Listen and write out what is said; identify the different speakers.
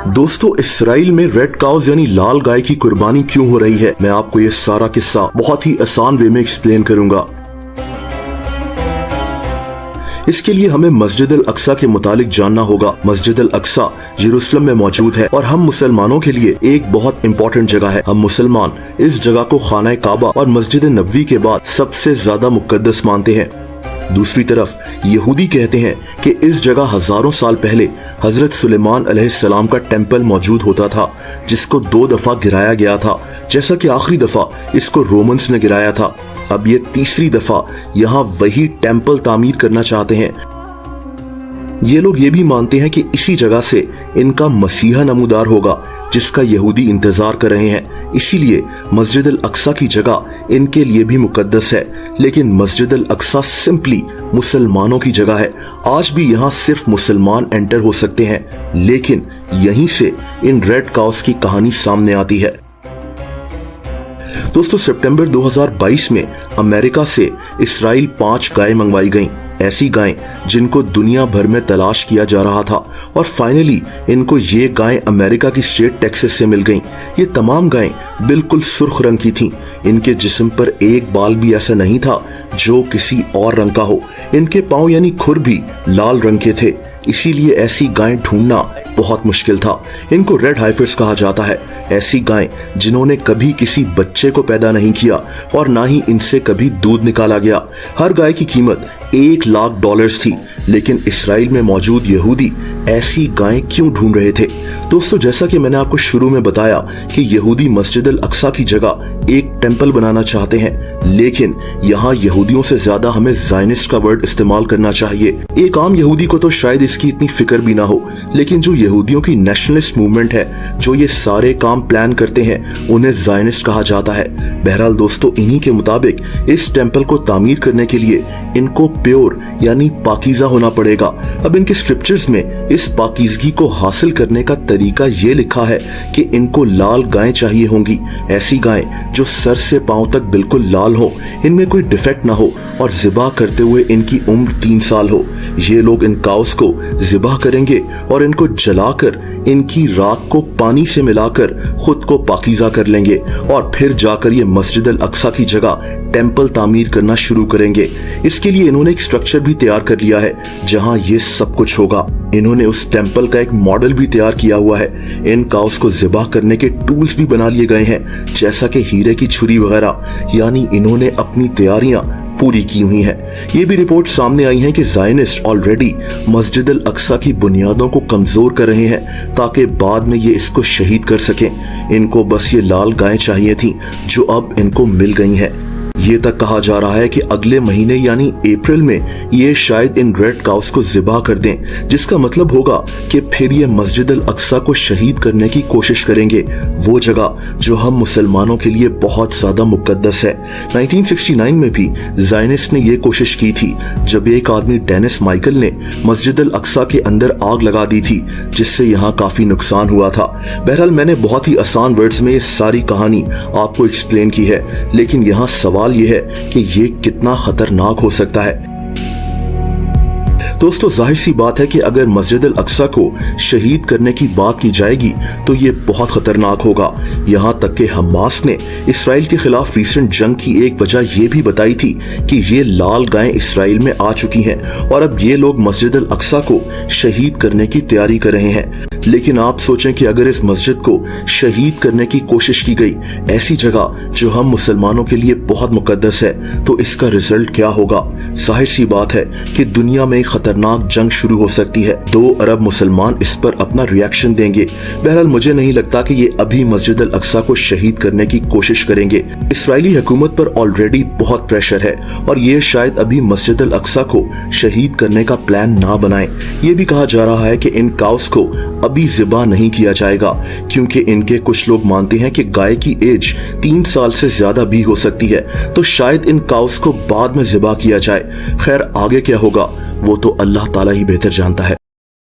Speaker 1: दोस्तों, इसराइल में red cause यानी लाल गाय की कुर्बानी क्यों हो रही है, मैं आपको ये सारा किस्सा बहुत ही आसान वे में एक्सप्लेन करूंगा। इसके लिए हमें मस्जिद अल अक्सा के मुतालिक जानना होगा। मस्जिद अल अक्सा यरूशलेम में मौजूद है और हम मुसलमानों के लिए एक बहुत इम्पोर्टेंट जगह है। हम मुसलमान इस जगह को खाना काबा और मस्जिद नबवी के बाद सबसे ज्यादा मुकद्दस मानते हैं। दूसरी तरफ यहूदी कहते हैं कि इस जगह हजारों साल पहले हजरत सुलेमान अलैहिस्सलाम का टेम्पल मौजूद होता था, जिसको 2 दफा गिराया गया था, जैसा कि आखिरी दफा इसको रोमन्स ने गिराया था। अब ये तीसरी दफा यहाँ वही टेम्पल तामीर करना चाहते हैं। ये लोग ये भी मानते हैं कि इसी जगह से इनका मसीहा नमूदार होगा, जिसका यहूदी इंतजार कर रहे हैं। इसीलिए मस्जिद अल अक्सा की जगह इनके लिए भी मुकद्दस है। लेकिन मस्जिद अल अक्सा सिंपली मुसलमानों की जगह है। आज भी यहाँ सिर्फ मुसलमान एंटर हो सकते हैं। लेकिन यहीं से इन रेड काउस की कहानी सामने आती है। दोस्तों, सितंबर 2022 में अमेरिका से इसराइल 5 गायें मंगवाई गईं। ऐसी गायें जिनको दुनिया भर में तलाश किया जा रहा था और फाइनली इनको ये गायें अमेरिका की स्टेट टेक्सास से मिल गईं। ये तमाम गायें बिल्कुल सुर्ख रंग की थीं। इनके जिस्म पर एक बाल भी ऐसा नहीं था जो किसी और रंग का हो। इनके पांव यानी खुर भी लाल रंग के थे। इसीलिए ऐसी गायें ढूंढना बहुत मुश्किल था। इनको रेड हाइफर्स कहा जाता है। ऐसी गायें जिन्होंने कभी किसी बच्चे को पैदा नहीं किया और ना ही इनसे कभी दूध निकाला गया। हर गाय की कीमत $1,00,000 थी। लेकिन इसराइल में मौजूद यहूदी ऐसी गायें क्यों ढूंढ रहे थे? दोस्तों, जैसा कि मैंने आपको शुरू में बताया कि यहूदी मस्जिद अल अक्सा की जगह एक टेम्पल बनाना चाहते हैं। लेकिन यहाँ यहूदियों से ज्यादा हमें ज़ायनिस्ट का वर्ड इस्तेमाल करना चाहिए। एक आम यहूदी को तो शायद इसकी इतनी फिक्र भी ना हो, लेकिन जो यहूदियों की नेशनलिस्ट मूवमेंट है, जो ये सारे काम प्लान करते हैं, उन्हें ज़ायनिस्ट कहा जाता है। बहरहाल दोस्तों, इन्हीं के मुताबिक इस टेम्पल को तामीर करने के लिए इनको प्योर यानी पाकीज़ा होना पड़ेगा। अब इनके स्क्रिप्चर्स में इस पाकीज़गी को हासिल करने का तरीका ये लिखा है कि इनको लाल गायें चाहिए होंगी। ऐसी गायें जो सर से पांव तक बिल्कुल लाल हो, इनमें कोई डिफेक्ट ना हो और ज़िबा करते हुए इनकी उम्र 3 साल हो। ये लोग इन काउस को ज़िबा करेंगे और इनको जलाकर इनकी राख को पानी से मिलाकर खुद को पाकीज़ा कर लेंगे और फिर जाकर ये मस्जिद अल अक्सा की जगह टेम्पल तामीर करना शुरू करेंगे। इसके लिए इन्होंने एक स्ट्रक्चर भी तैयार कर लिया है जहां ये सब कुछ होगा। इन्होंने उस टेम्पल का एक मॉडल भी तैयार किया हुआ है। इन काउस को ज़िबा करने के टूल्स भी बना लिए गए हैं, जैसा कि हीरे की छुरी वगैरह। यानी इन्होंने अपनी तैयारियां पूरी की हुई हैं। ये भी रिपोर्ट सामने आई है कि ज़ायनिस्ट ऑलरेडी मस्जिद अल अक्सा की बुनियादों को कमजोर कर रहे हैं ताकि बाद में ये इसको शहीद कर सकें। इनको बस ये लाल गायें चाहिए थी जो अब इनको मिल गई हैं। ये तक कहा जा रहा है कि अगले महीने यानी अप्रैल में ये शायद इन रेड काउस को ज़िबा कर दें, जिसका मतलब होगा कि फिर ये मस्जिद अल अक्सा को शहीद करने की कोशिश करेंगे, वो जगह जो हम मुसलमानों के लिए बहुत ज्यादा मुकद्दस है। 1969 में भी ज़ायनिस्ट ने ये कोशिश की थी, जब एक आदमी डेनिस माइकल ने मस्जिद अल अक्सा के अंदर आग लगा दी थी, जिससे यहाँ काफी नुकसान हुआ था। बहरहाल मैंने बहुत ही आसान वर्ड्स में ये सारी कहानी आपको एक्सप्लेन की है, लेकिन यहाँ सवाल ये है कि ये कितना खतरनाक हो सकता है। दोस्तों, जाहिर सी बात है कि अगर मस्जिद अल अक्सा को शहीद करने की बात की जाएगी तो ये बहुत खतरनाक होगा। यहाँ तक कि हमास ने इसराइल के खिलाफ रीसेंट जंग की एक वजह ये भी बताई थी कि ये लाल गायें इसराइल में आ चुकी हैं और अब ये लोग मस्जिद अल अक्सा को शहीद करने की तैयारी कर रहे हैं। लेकिन आप सोचें कि अगर इस मस्जिद को शहीद करने की कोशिश की गई, ऐसी जगह जो हम मुसलमानों के लिए बहुत मुकद्दस है, तो इसका रिजल्ट क्या होगा? जाहिर सी बात है कि दुनिया में खतरनाक जंग शुरू हो सकती है। 2 अरब मुसलमान इस पर अपना रिएक्शन देंगे। बहरहाल मुझे नहीं लगता कि ये अभी मस्जिद अल अक्सा को शहीद करने की कोशिश करेंगे। इसराइली हुकूमत पर ऑलरेडी बहुत प्रेशर है और ये शायद अभी मस्जिद अल अक्सा को शहीद करने का प्लान ना बनाएं। ये भी कहा जा रहा है कि इन काउस को अभी ज़िबा नहीं किया जाएगा, क्योंकि इनके कुछ लोग मानते हैं कि गाय की एज 3 साल से ज्यादा भी हो सकती है, तो शायद इन काउस को बाद में ज़िबा किया जाए। खैर, आगे क्या होगा वो तो अल्लाह ताला ही बेहतर जानता है।